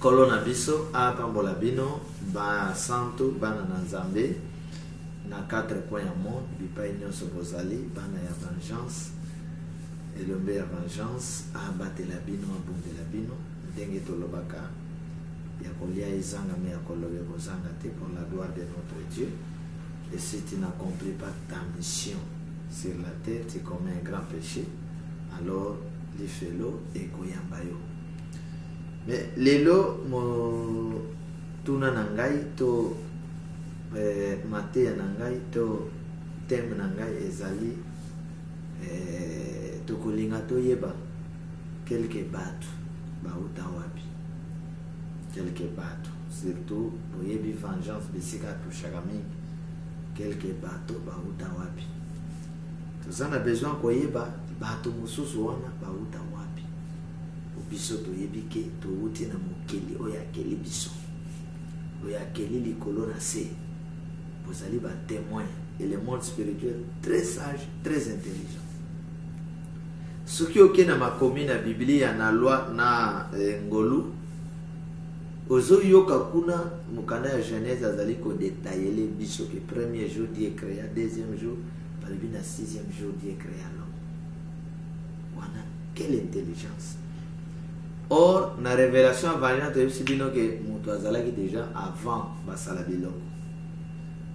Nkolo na biso apambola bino ba santo bana na Nzambe na 4 points ya monde bipai nyonso bozali bana ya vengeance elombe ya vengeance abatela bino abundela bino ndenge tolobaka ya kolia ezanga mais ya kolobe kozanga te pour la gloire de notre Dieu. Et si tu n'accomplis pas ta mission sur la terre, tu commets un grand péché, alors les felo et koyambayo. Mais lelo mo tuna nangai to mate nangai to tem nangai ezali to kolinga to yeba quelques batu bauta wapi quelques batu surtout oyebi vengeance bisika tushaka mingi quelques bateaux bauta wapi tozana besoin koyeba bato mususu wana bauta wapi biso toyebi ke touti na mokeli oya keli biso oya keli likolo na se bozali ba témoin et le monde spirituel très sage très intelligent soki oke na makomi na Biblia na loi na ngolu ozo yoka kuna mukanda ya Genèse azali ko détailler biso que premier jour Dieu créa, deuxième jour balibi na sixième jour Dieu créa l'homme. Wana quelle intelligence. Or na révélation avant to bino que mutu azalaki déjà avant basala biloko.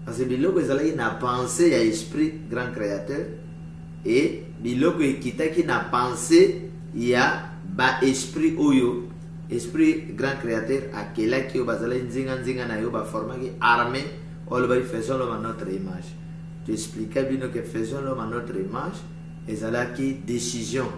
Parce que biloko ezalaki na pensée ya esprit grand créateur et biloko ekitaki na pensée ya ba esprit oyo esprit grand créateur akela ki bazala nzinga na yo ba formaki armée ou le faisons l'homme à notre image. Tu expliquais bien que faisons l'homme à notre image et zalaki décision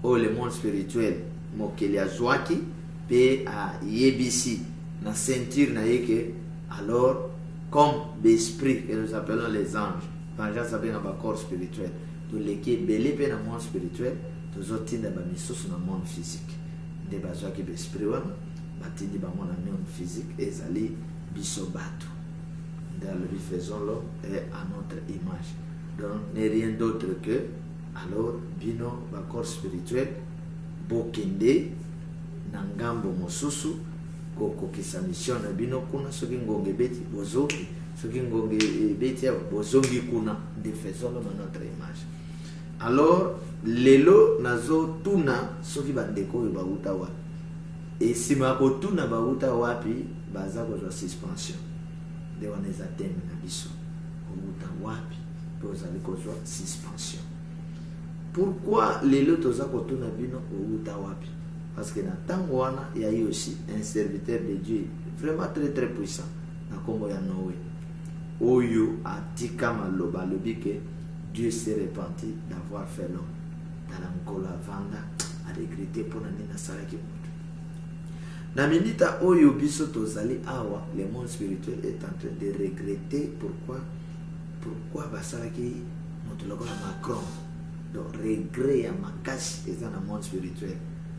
au le monde spirituel mokeli azwaki pe a yebisi na ceinture na yeke alors comme l'esprit que nous appelons les anges vengeance avec un corps spirituel tout leki belé pe na monde spirituel tous otinda ba misusu na monde physique de bazwaki l'esprit wana batindi bango na monde physique ezali biso bato dans le faisons l'homme et à notre image donc n'est rien d'autre que alors bino ba corps spirituel bokende na ngambo mosusu kokokisa mission na bino kuna soki ngonge beti bozoki soki ngonge beti ya bozongi kuna de faisons l'homme à notre image. Alors lelo nazo tuna soki bandeko bauta wapi et sima ko tuna bauta wapi baza ko suspension de waneza teme na biso bauta wapi pozali ko suspension. Pourquoi lelo toza ko tuna bino bauta wapi? Parce que na tango wana il y a eu aussi un serviteur de Dieu vraiment très très puissant na kombo ya Noé oyo atika maloba lobi ke Dieu s'est repenti d'avoir fait l'homme. Dans l'angola vanda a regretté pour nina salaki mutu. Na minita oyo biso tozali awa le monde spirituel est en train de regretter pourquoi basalaki mutu lokola Macron. Donc regret ya makasi eza na monde spirituel.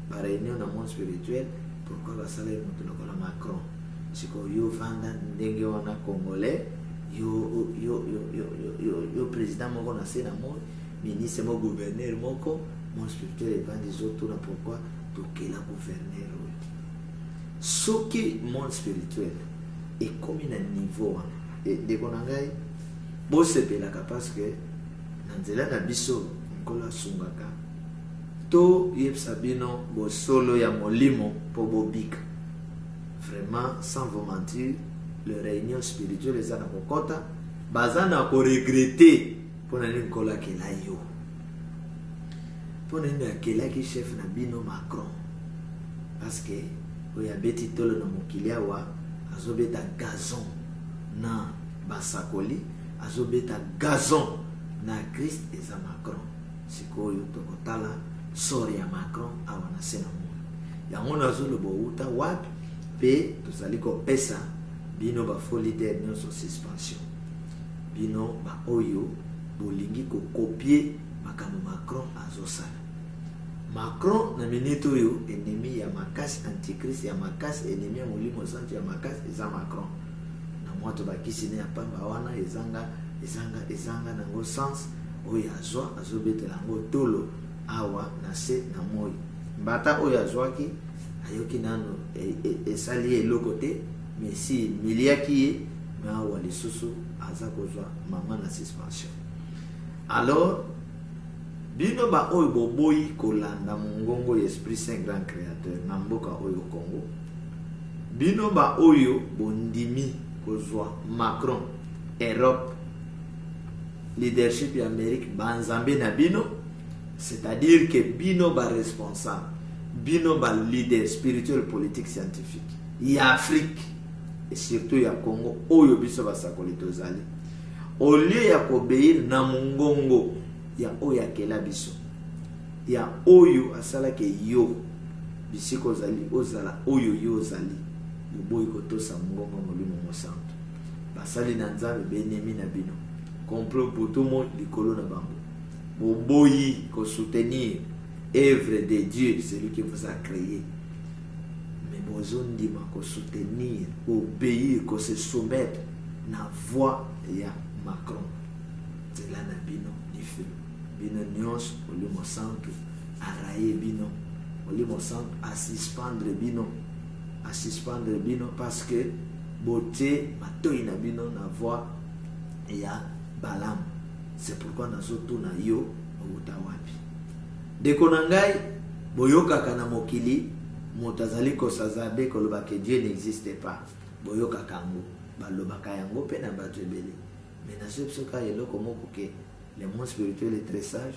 Ba réunion na monde spirituel pourquoi basalaki mutu lokola Macron. Siko yo vanda ndenge wana congolais yo président moko na sena mo ministre mo gouverneur moko mon spirituel et des autres na pourquoi toke la gouverneur soki mon spirituel et comme na niveau et de konangai bo sepelaka parce que na nzela na biso nkola sungaka to yebsa bino bo solo ya molimo po bobika vraiment sans vous mentir le réunion spirituelle les ana kokota bazana ko regretter pona ni nkola kela yo pona ni akela ki chef na bino Macron parce que oya beti tolo na mokilia wa azobeta gazon na basakoli azobeta gazon na Christ eza Macron sikoyo tokotala sori ya Macron awana sena mo yango nazo lo bouta wapi pe tozali ko pesa bino ba folie de nyonso suspension bino ba oyo bolingi ko copier makambo Macron azosala Macron na minute oyo ennemi ya makasi antichrist ya makasi ennemi ya molimo santo ya makasi eza Macron na moto bakisi ne ya pamba wana ezanga nango sens oyo azobetela ngo tolo awa na se na moi mbata oyo azwaki ayoki nano esali le côté mais si miliaki mais awa lisusu aza kozwa mama na suspension. Alors bino ba oyo boboyi kolanda mongongo Esprit Saint Grand Créateur na mboka oyo Congo, bino ba oyo bondimi kozwa Macron Europe leadership ya Amérique banzambe na bino, c'est-à-dire que bino ba responsable, bino ba leader spirituel, politique, scientifique ya Afrique et surtout ya Congo oyo biso basakoli tozali, au lieu ya kobeir na mongongo ya oyo akela biso, ya oyo asalaki yo bisiko zali ozala oyo yo zali, boboyi kotosa mongongo molimo mosantu basali na nzambe benemi na bino complot pour tout le monde likolo na bango, boboyi ko soutenir œuvre de Dieu, celui qui vous a créé, mais bozondima ko soutenir, obéir, ko se soumettre na voix ya Macron. C'est là na bino diffé bino nyonso olimo santo araye bino olimo santo à suspendre bino parce que beauté matoi na bino na voix ya Balaam. C'est pourquoi nazoto na yo utawapi deko na ngai boyoka kana mokili motazali ko sazade ko lobake Dieu n'existe pas, boyoka kango balobaka yango pe na bato ebele. Mais na sepsoka eloko moko ke le monde spirituel est très sage,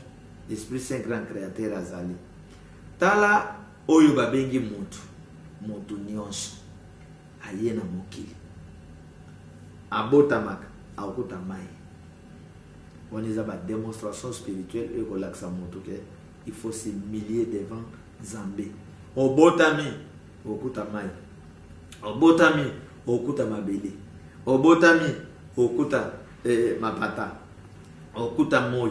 l'Esprit Saint Grand Créateur azali tala oyo babengi mutu nyonso aye na mokili abotamaka akuta mai. On a une démonstration spirituelle et on a il faut s'humilier devant Zambé. Obotami, okuta mai. Obotami, okuta mabele. Obotami, okuta mapata. Okuta moi.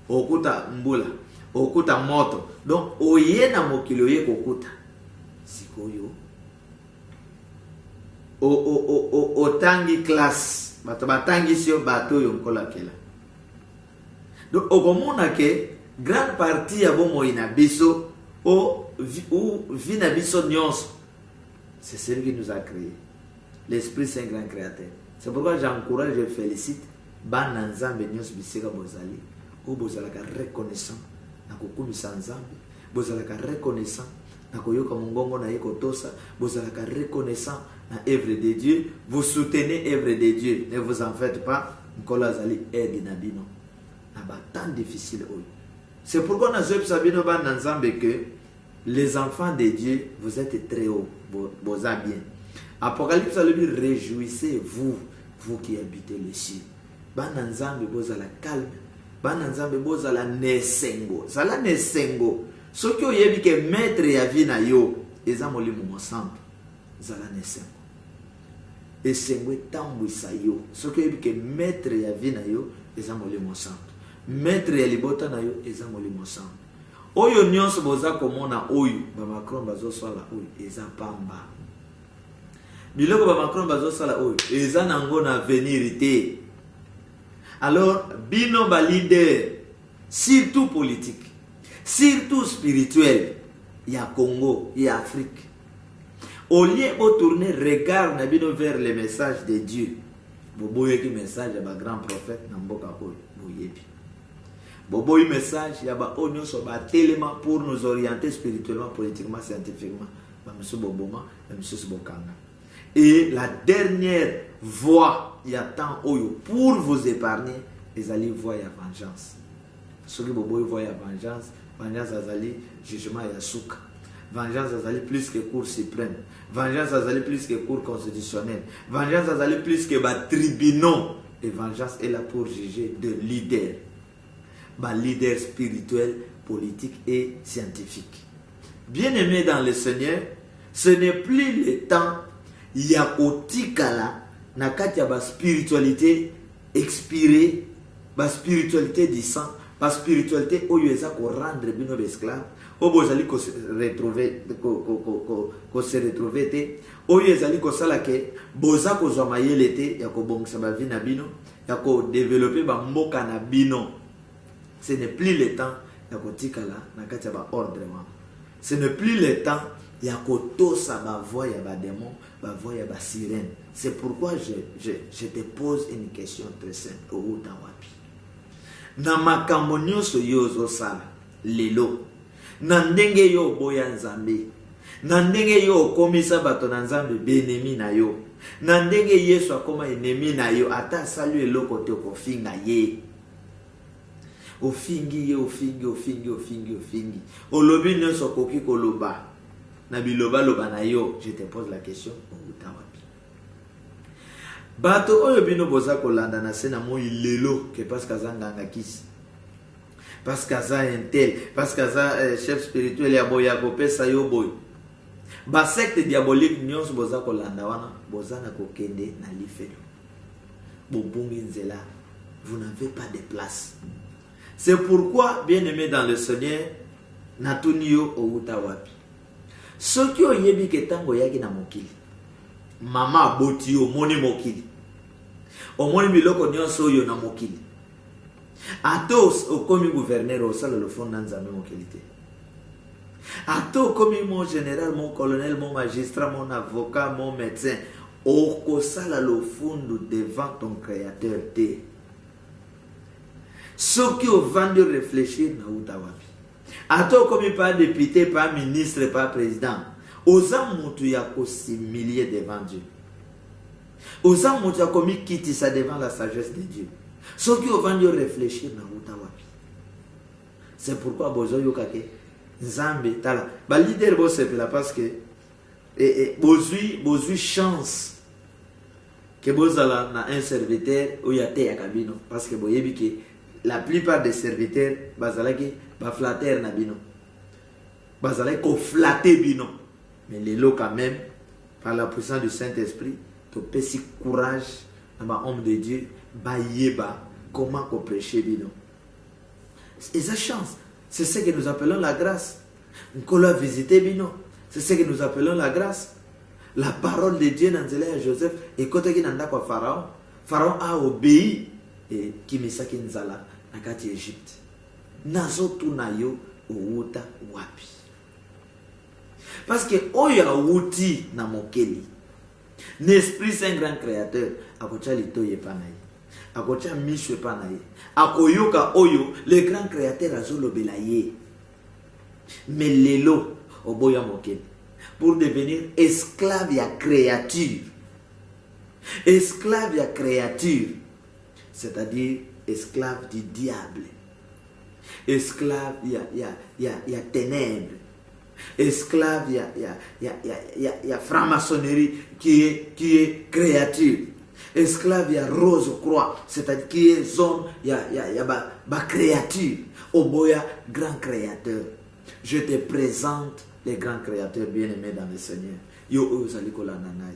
Okuta mbula. Okuta moto. Donc, oye na mokili oye kokuta. Sikoyo. Otangi classe. Batangi sio bato yonkola kela. Donc, au komona ke grande partie ya bomo ina biso ou vina biso nyonso, c'est celui qui nous a créé, l'Esprit Saint Grand Créateur. C'est pourquoi j'encourage, je félicite bana nzambe nyonso bisika bozali ou bozalaka reconnaissant na kokumisa nzambe, bozalaka reconnaissant na koyoka mongongo na yeko tosa, bozalaka reconnaissant na œuvre de Dieu, vous soutenez œuvre de Dieu, ne vous en faites pas, nkola zali aide na bino. Tant difficile. C'est pourquoi nous avons que les enfants de Dieu, vous êtes très hauts, vous êtes bien. Apocalypse a dit, réjouissez-vous, vous qui habitez les cieux. Bananzambe bozala calme, bananzambe bozala nesengo, zala nesengo. Ce qui est que maître ya vie na yo, ezamoli mo santo, zala nesengo. Esengo tambwisa yo. Ce qui est que maître ya vie na yo, ezamoli mo santo. Maître ya libota na yo eza molimo santo. Oyo nyonso boza komona oyo ba Macron bazo sala oyo eza pamba. Biloko ba Macron bazo sala oyo eza nango na venir te. Alors bino ba leader surtout politique, surtout spirituel ya Congo et Afrique. Au lieu de tourner regard na bino vers le message de Dieu. Boboye ki message ya ba grand prophète na mboka oyo boyebi. Boboy message ya ba onyo so ba tellement pour nous orienter spirituellement, politiquement, scientifiquement. Ba monsieur Boboma, ba monsieur Bokanga. Et la dernière voie ya temps oyo pour vous épargner, les allez voie ya vengeance. Ce que boboy voie ya vengeance, vengeance azali jugement ya souka. Vengeance azali plus que cour suprême. Vengeance azali plus que cour constitutionnelle. Vengeance azali plus que ba tribunaux. Et vengeance est là pour juger de leaders. Leader spirituel, politique et scientifique. Bien-aimés dans le Seigneur, ce n'est plus le temps yakotikala nakati ya ba spiritualité expirée, ba spiritualité du sang, ba spiritualité oyo eza ko rendre bino esclave, oyo ezali ko se retrouver te, oyo ezali ko sala ke boza ko zwa mayele te ya ko bongisa ba vie na bino, ya ko développer ba mboka na bino. Ce n'est plus le temps de kotikala na kati ya ba ordre. Ce n'est plus le temps ya kotosa ba voix ya ba démon, ba voix ya ba sirène. C'est pourquoi je te pose une question très simple. Outa wapi? Na makambo nyonso yo ozosala lelo, na ndenge yo boya Nzambe, na ndenge yo okomisa bato na Nzambe benemi na yo, na ndenge Yesu akoma enemi na yo, ata salu eloko te kofinga ye. Ofingi ye, ofingi. Olobi nyonso koki koloba na biloba loba na yo. Je te pose la question, outa wapi? Bato oyo bino boza kolanda na sena moi lelo ke parce que nganga kisi, parce que ça intel, parce que ça chef spirituel ya boya kopesa yo boy. Ba secte diabolique nyonso boza kolanda wana boza na kokende na lifelo. Bobungi nzela, vous n'avez pas de place. C'est pourquoi, bien-aimé dans le Seigneur, natunio outa wapi. Soki oyebi ke tango yaki na mokili, mama aboti yo moni mokili, omoni biloko nyonso yo na mokili, atos okomi gouverneur osala le fond na Nzambe mokili te. Ato okomi mon général, mon colonel, mon magistrat, mon avocat, mon médecin, okosala le fond devant ton créateur te. Soki ovandi réfléchir na outa wapi. Ato okomi pas député, pas ministre, pas président, oza mutu ya kosimilier devant Dieu. Oza mutu ya komi kitisa devant la sagesse de Dieu. Soki ovandi réfléchir na outa wapi. C'est pourquoi bozo yokake Nzambe tala ba leader bo sepela parce que bozui chance que bozala na un serviteur oyate ya kabino, parce que boyebi ke la plupart des serviteurs bazalaki ba flatter na bino, bazalaki ko flatter bino. Mais lelo quand même par la puissance du Saint-Esprit to pesi courage na ba homme de Dieu ba yeba comment ko prêcher bino. Et sa chance, c'est ce que nous appelons la grâce. Nous a visité bino, c'est ce que nous appelons la grâce. La parole de Dieu dans à Joseph et côté qui nanda kwa Pharaon, Pharaon a obéi et qui misaki nzala na kati Égypte. Nazo tunayo outa wapi. Parce que oya outi na mokeli. L'Esprit Saint grand créateur akocha litoye panaye. Akocha mishwe panaye. Akoyoka oyo le grand créateur azolobela ye. Mais lelo oboya mokeli pour devenir esclave ya créature. Esclave ya créature, c'est-à-dire esclave du diable. Esclave ya ténèbres. Esclave ya franc-maçonnerie qui est créature. Esclave ya rose croix, c'est-à-dire qui est zone ya ba créature. Oboya grand créateur. Je te présente les grands créateurs bien-aimés dans le Seigneur. Yo ozali kolanda nai.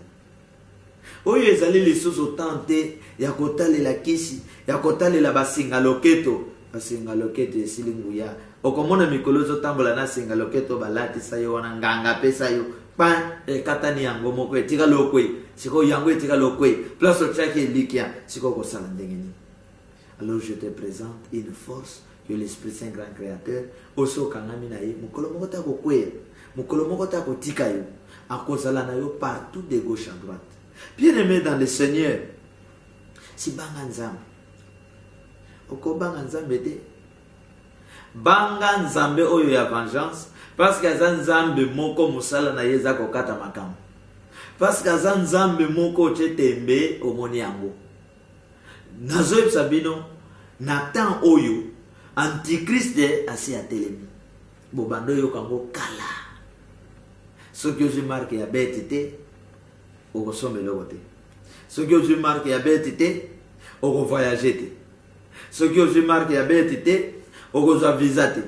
Oyo ezali lisusu tante ya kotalela kisi, ya kotalela basinga loketo. Basinga loketo esili nguya. Okomona mikolo zotambola na singa loketo balati sayo wana nganga pesa yo. Pa katani yango moko etika lokwe. Siko yango etika lokwe. Place ochaki likia siko kosala ndenge ni. Alors je te présente une force que l'Esprit Saint grand créateur oso kangami na ye mukolo moko ta kokwe. Mukolo moko ta kotika yo. Akozala na yo partout de gauche à droite. Bien-aimé dans le Seigneur, si banga nzambe, oko banga nzambe te, banga nzambe oyo ya vengeance, parce que za nzambe moko musala na ye za kokata makambo, parce que za nzambe moko chetembe omoni yango. Nazoyebisa bino na temps oyo antichrist asi atelemi, bobando yo kango kala. Ce que je marque ya bête te au sommet le côté. Ce que je marque ya bête te au voyager te. Ce que je marque ya bête te au visa te.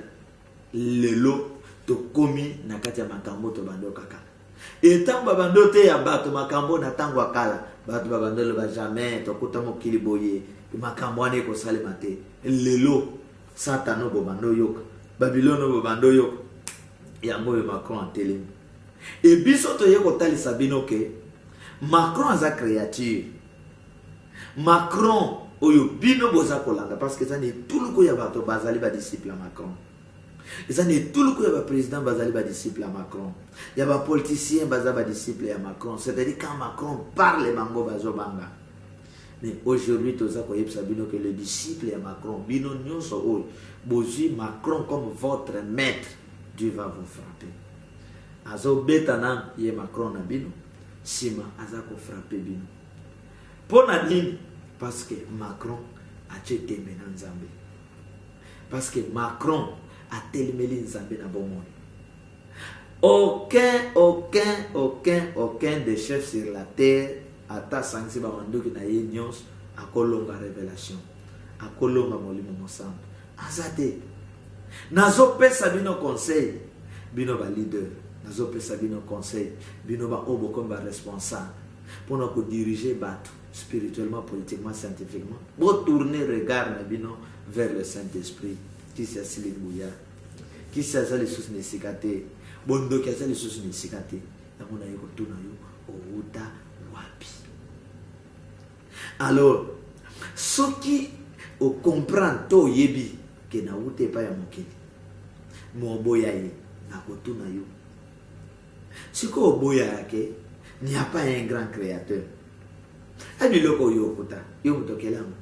Lelo to komi na kati ya makambo to bando kaka. Et tant babando te ya bato makambo na tango akala. Bato babando le ba jamais to kuta mokili boye. Makambo ane ko salema te. Lelo satano bobando yoka. Babylono bobando yoka. Yango yo Macron en télé. Et biso to yeko tali sabino ke Macron aza créature. Macron oyo bino boza kolanga parce que ça ne tout le ko ya bato bazali ba disciple Macron. Ils ont tout le coup, il y a président Bazali, disciple à Macron. Il y a un politicien Bazali, disciple à Macron. C'est-à-dire quand Macron parle, Mango Bazobanga. Mais aujourd'hui, tout ça, que le disciple est Macron. Bino Nyoso, Bozi Macron comme votre maître, Dieu va vous frapper. Azo Betanam, il est Macron na Bino. Sima, Azako frapper Bino. Pour Nadine, parce que Macron a été maintenant Zambé. Parce que Macron a tellement Zambé dans le monde. Aucun des chefs sur la terre ata sanksi ba mandoki na ye nyos akolonga révélation akolonga molimo mosanto azate nazo pesa bino conseil bino ba leader nazo pesa bino conseil bino ba obo comme ba responsable pour nous diriger bateau spirituellement, politiquement, scientifiquement. Pour tourner regard na bino vers le Saint-Esprit qui s'est assis bouillard qui s'est assis les sous nesikate bondo qui s'est les sous nesikate na mona yeko tuna yo outa wapi. Alors, ce qui comprend to yebi que na ute pa ya mokili mo boya ye na kotuna yo. Si ko boya yake n'y a pas un grand créateur. Abi loko yo kuta yo mutokela mo.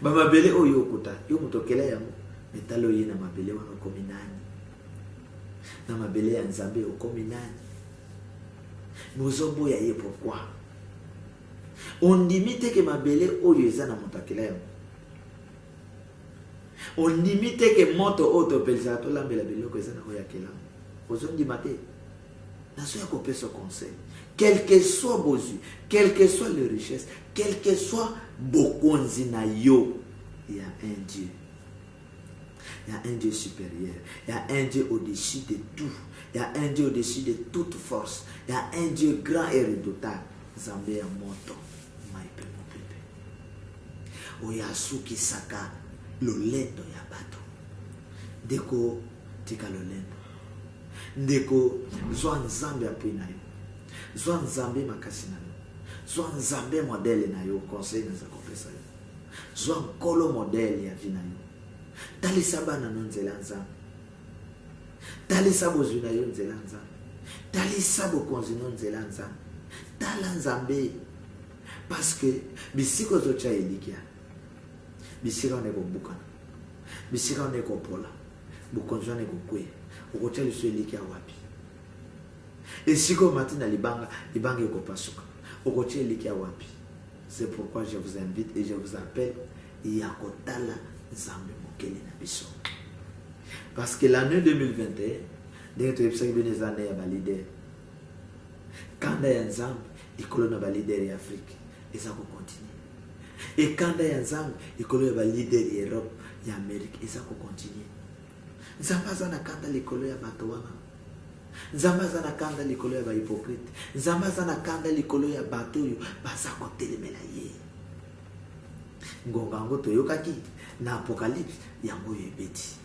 Ba mabele o yo kuta yo mutokela ya mo. Metalo ye na mabele wana kominani. Na mabele ya Nzambe o kominani. Nous boya ye pourquoi? On limite que ma belle oyo ezana mutakela. On limite que moto auto pelsato la belle ko ezana ko yakela. Ozo ndimate. Na so yakopé ce conseil. Quel que soit bozu, quelle que soit les richesses, quel que soit bokonzi na yo, il y a un Dieu. Il y a un Dieu supérieur. Il y a un Dieu au-dessus de tout. Il y a un Dieu au-dessus de toute force. Il y a un Dieu grand et redoutable. Zambé a moto. Oyasuki saka lolendo ya bato. Deko tika lolendo. Ndeko zwa Nzambe apui na yo. Zwa Nzambe makasi na yo. Zwa Nzambe modele na yo. Conseil na za kopesa yo. Zwa nkolo modele ya vi na yo. Talisa bana no nzela Nzambe. Talisa bozwi na yo nzela Nzambe. Talisa bokonzi no nzela Nzambe. Tala Nzambe. Parce que bisiko zocha elikia. Bisika on est bukana. Bisika on est pola. Bukonzo on est kwe. Okocha liso elikia wapi. Et siko matina libanga yoko pasuka. Okocha elikia wapi. C'est pourquoi je vous invite et je vous appelle yakotala Nzambe mokeli na biso. Parce que l'année 2021, dès que tu as eu des années à leader. Quand il y a Nzambe, il y a leader en Afrique. Et ça continue. Et quand il y a Nzambe, il y a leader en Europe et en Amérique. Et ça continue. Nzambe zana kanda likolo ya bato wana. Nzambe zana kanda likolo ya ba hypocrite. Nzambe zana kanda likolo ya bato yo baza kotelemela ye. Ngonga ngo toyokaki na Apocalypse yango yebeti.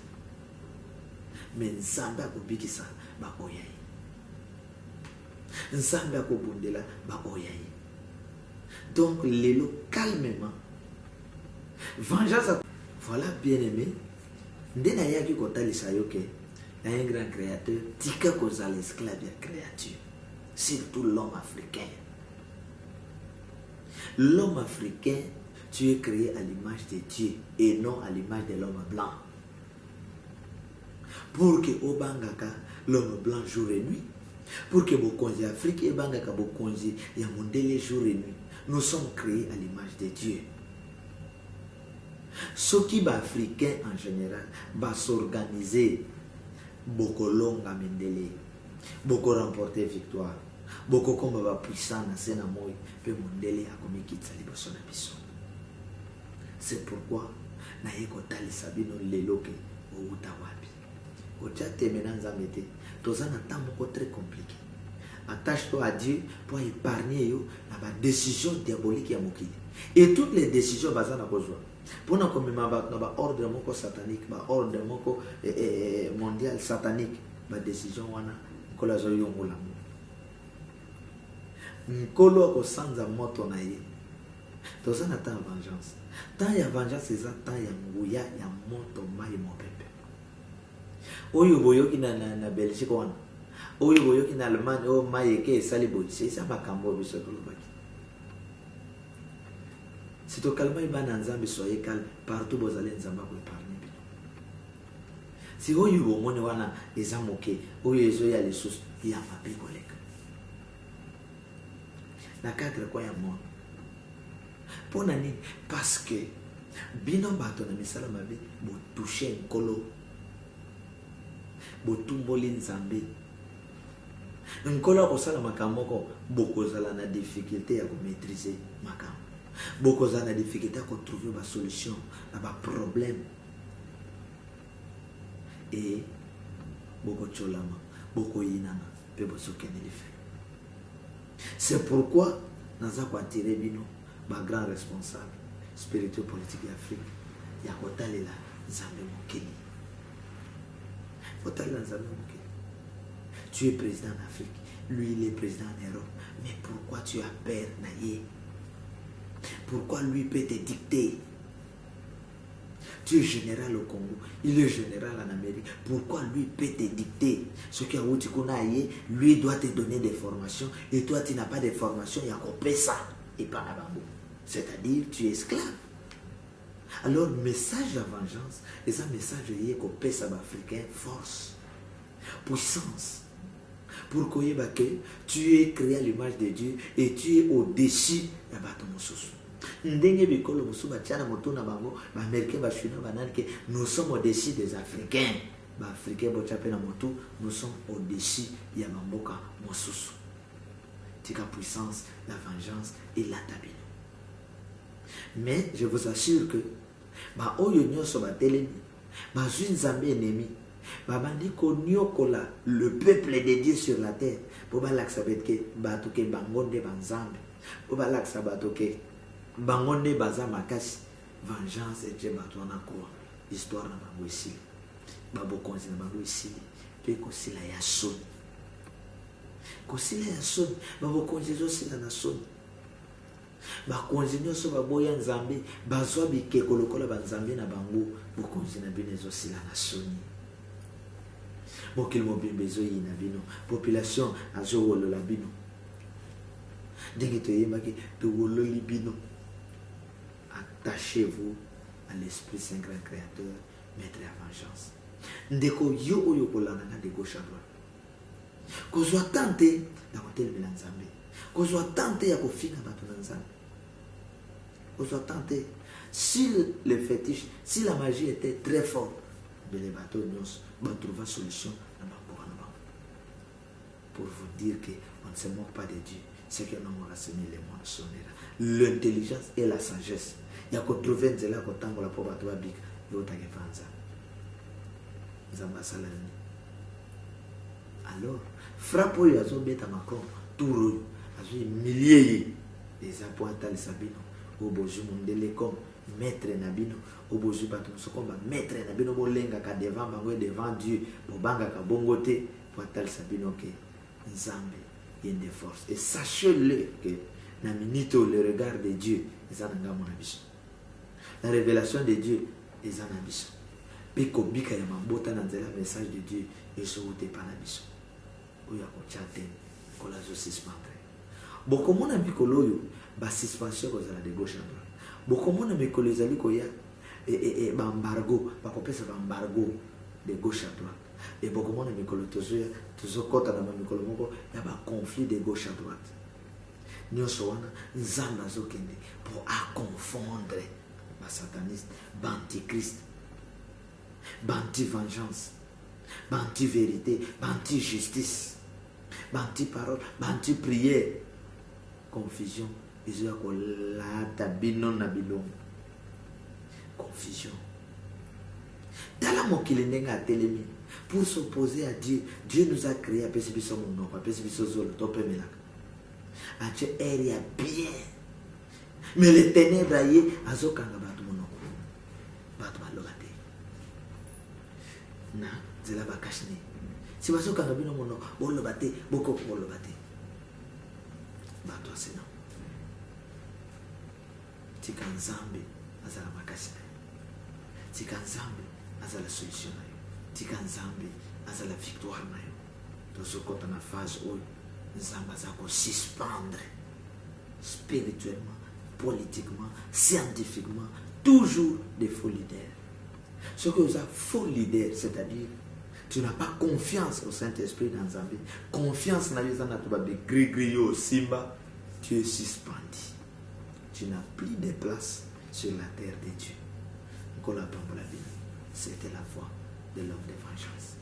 Mais Nzambe akobikisa ba oyayi. Nzambe akobundela ba oyayi. Donc, l'élo calmement. Vengeance. Voilà, bien aimé. Ndena yaki kotali sayoke. Il y a un grand créateur. Tika koza l'esclave ya créature. Surtout l'homme africain. L'homme africain, tu es créé à l'image de Dieu et non à l'image de l'homme blanc. Pour que Obangaka, l'homme blanc jour et nuit. Pour que Bokonzi Afrique et Bangaka Bokonzi Yamondele jour et nuit. Nous sommes créés à l'image de Dieu. Ceux qui sont africains en général vont s'organiser. Beaucoup longa mendele. Beaucoup remporter victoire. Beaucoup comme va puissant na sena moi pe mondele akomikitsa liboso na biso. C'est pourquoi na yeko tali sabino leloke outa wapi. Ocha temena Nzambe te. Tozana tamoko très compliqué. Attache-toi à Dieu pour épargner la décision diabolique ya mokili. Et toutes les décisions basées na kozwa. Pour nous comme ma ordre moko satanique, ma ordre moko mondial satanique, ma décision wana kola zo yongola. Nkolo ko sanza moto na ye. Tozana ta vengeance. Tant ya vengeance c'est ça, tant ya nguya ya moto mai mopepe. oyo boyoki na Belgique wana oyo boyoki na Allemagne o mayeke esali boye c'est ça makambo biso tolobaki si to calme bana nzambe soyez calme partout bozali nzambe ko épargner bino si oyo bomone wana eza moke oyo ezo ya lisusu ya mabe koleka na cadre kwa ya monde pona nini parce que bino bato na misala mabe bo toucher nkolo bo tumboli nzambe nkolo akosala makambo ko bokozala na difficulté ya ko maîtriser makambo bokozala na difficulté ya ko trouver ba solution na ba problème et boko cholama boko yinana pe bosokene life. C'est pourquoi nous avons attiré bino ba grand responsable spirituel politique d'Afrique ya kotalela nzambe mokeli kotalela nzambe mokeli. Tu es président d'Afrique, lui il est président d'Europe, mais pourquoi tu as peur naïe? Pourquoi lui peut te dicter? Tu es général au Congo, il est général en Amérique. Pourquoi lui peut te dicter? Ce qui a dit lui doit te donner des formations et toi tu n'as pas de formation, il y a coupé ça et pas la bambou. C'est-à-dire tu es esclave. Alors message de vengeance, et ça message de coupé ça africain, force, puissance. Pour que tu es créé à l'image de Dieu et tu es au-dessus de ton sous. Nous sommes au-dessus des Africains. Nous sommes au-dessus de Yamamboka Mosusu. C'est la puissance, la vengeance et la tabine. Mais je vous assure que le peuple de Dieu sur la terre. Pour bangonde baza makasi vengeance et bato na quoi histoire na bango ici babo konzi na bango ici pe kosila ya soni babo konzi zo sila na soni ba konzi nyoso baboya nzambe bazwa bikeko lokola banzambe na bango bokonzi na bino zo sila na soni mokili mobimba ezo yi na bino population azo wolola bino ndenge toyembaki towololi bino. Attachez-vous à l'Esprit Saint Grand Créateur, maître à vengeance. Ndeko yo oyo kolanga de gauche à droite. Kozwa tante ya kotelemela nzambe. Kozwa tante ya kofina bato na nzambe. Kozwa tante. Si le fétiche, si la magie était très forte, les bateaux nous trouver solution dans la pour vous dire qu'on ne se moque pas de Dieu. C'est que nous avons semé les mois sont là. L'intelligence et la sagesse. Il y a qu'on trouve un zéla qu'on tango la pauvre à toi big. Il y a qui fanza. Zamba salami. Alors, frappe où il y a zombie à Macron, tout il y a milliers des appoints à l'Isabino, au boju mondele comme maître Nabino, au boju batum sokomba maître Nabino bolenga ka devant Dieu, bobanga ka bongote pour tal Sabino que Nzambe y a des forces. Et sachez-le que na minito le regard de Dieu, ils en ont la révélation de Dieu, ils en ont Peko bika ya mambota na nzela message de Dieu, et so ute panabiso. Oya ko chaten, ko la zo suspendre. Bokomona mikolo yo, ba suspension ko za de gauche à droite. Bokomona mikolo ezali ko ya ba embargo, ba kopesa ba embargo de gauche à droite. Et bokomona mikolo tozo kota na mikolo moko ya ba conflit de gauche à droite. Nyonso wana nzamba zo kende pour à confondre ba sataniste, ba antichrist, ba anti-vengeance, ba anti-vérité, ba anti-justice, ba anti-parole, ba anti-prière. Confusion. Ils ont la binon na bilon. Confusion. Dans la mokile nenga telemi pour s'opposer à Dieu. Dieu nous a créé à Pesibiso Mono, à Pesibiso Zolo, Topemelak. À Dieu area bien. Mais les ténèbres aïe, azokanga batu mono. Batu malobate. Na, zela bakashni. Si bazokanga bino mono, bolobate, boko bolobate. Batu asena. Tika nzambe azala makashni. Tika nzambe azala solution. tika nzambe aza la victoire na yo. Tozokota na phase oyo nzambe aza suspendre spirituellement, politiquement, scientifiquement, toujours des faux leaders. Ce que vous avez faux leaders, c'est-à-dire tu n'as pas confiance au Saint-Esprit dans Zambie, confiance dans les de Grigrio Simba, tu es suspendu. Tu n'as plus de place sur la terre de Dieu. C'était la voix de l'homme de vengeance.